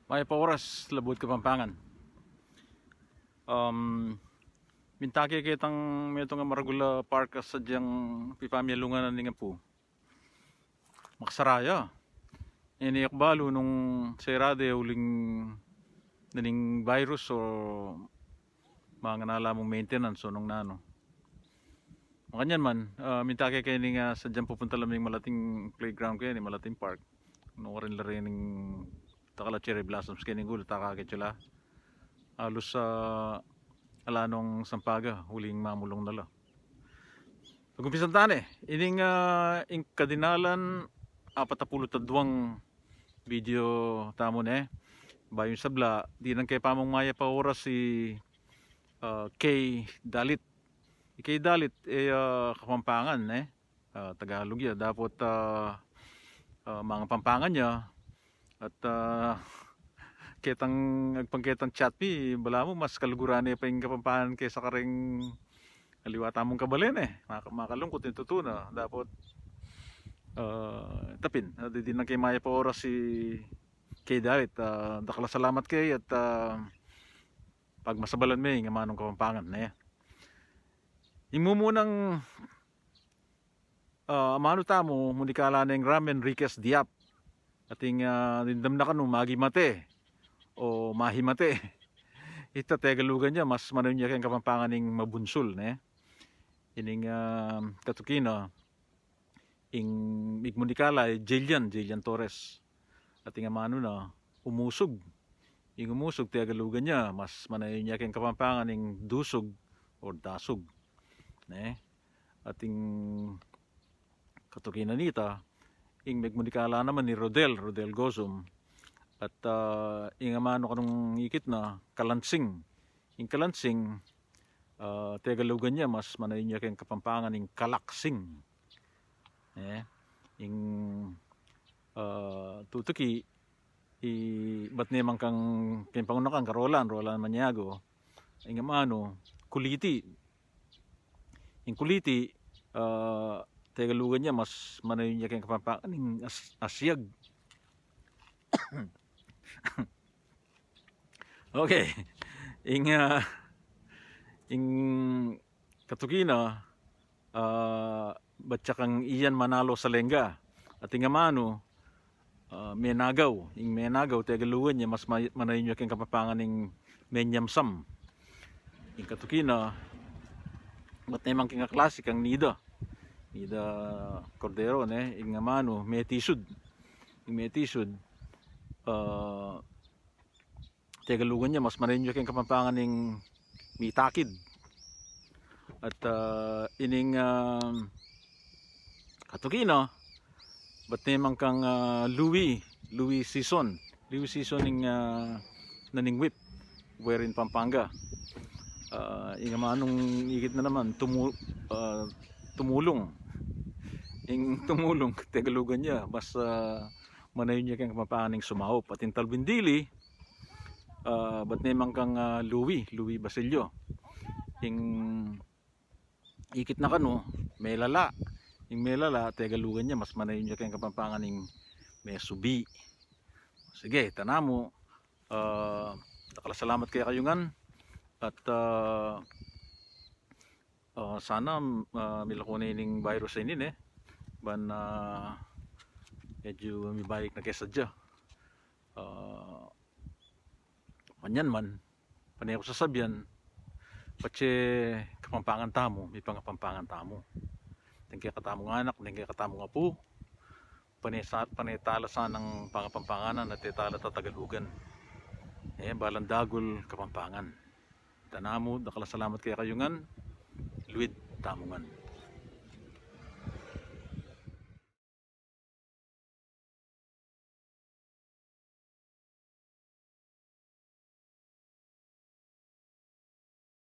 May pauras labot Kapampangan. Mintake kitang meto nga maragula park sa diyang pipamilungan nga po. Makasaraya. Iniyak balo nung serade uling naning virus o mga nalamong maintenance o nung nano. Makanyan man, mintake kayo nga sa diyang pupunta lamang malating playground kayo ni malating park. No rin ning takala cherry blossoms kayo gulo takakitsula. Halos sa alanong sampaga huling mamulong nala. Pagumpisan tane, ining kadinalan 42 video tamon bayon sabla di nang kay pamong maya pa oras si Kay Dalit. Kay Dalit Kapampangan Tagalog ya dapat mga Pampangan niya at ketang agpangketang chat pi bala mo mas kalugurane pa yung Kapampangan kaysa karing aliwata mong kabalen makalungkot yung tutuna dapat tapin di nang kay maya pa oras si Kay Dalit dakala salamat kay at pag masabalan may nga manong Kapampangan imumunang mano tamo munikala ng Ram Enriquez Diap ating nindam na kanu magi mate o mahimate ita tegalugan niya mas manon niya kayong Kapampangan ning mabunsul ining katukina ing igmunikala Jillian Torres ating mano na umusog tegalugan niya mas manayon niya kayong Kapampangan ning dusog o dasog ating katukina nita ing megmunikala naman ni Rodel Gozum at ingamano kanong ikit na Kalansing tegalugan niya mas manayon niya kayong Kapampangan ing Kalaksing ing tutuki ba't naman kang pinpangunakan Roland Maniago ingamano Kuliti tegalugan niya mas manayon niya kayong Kapampangan ing Asyag. Okay, ing katukina batsakang iyan manalo sa lengga at ingamano menagaw tegalugan niya mas manayon niya kayong Kapampangan ing menyamsam ing katukina ba't naman kinga klase kang Nida Cordero ing amano metisud tegalugan niya mas manayon niya kayong Kapampangan ing mitakid at ining katukina ba't naman kang Louis season ing naning whip wherein Pampanga ing amanong ikit na naman tumulong tegalugan niya mas manayon niya kayong Kapampangan ing sumahop at yung Talbindili ba't naman kang Louis Basilio ing ikit na kano may lala tegalugan niya mas manayon niya kayong Kapampangan ing may subi. Sige tanamo salamat kaya kayungan at sana milakunin ning virus sa inin ban medyo may balik na kesa dya manyan man panay ako sasabyan patse Kapampangan tamo may pangapampangan tamo tingkaya katamo nga anak tingkaya katamo nga po panay talasan ng pangapampanganan at tala tatagalugan balandagol Kapampangan tanamo dakala salamat kaya kayungan Luid Tamungan.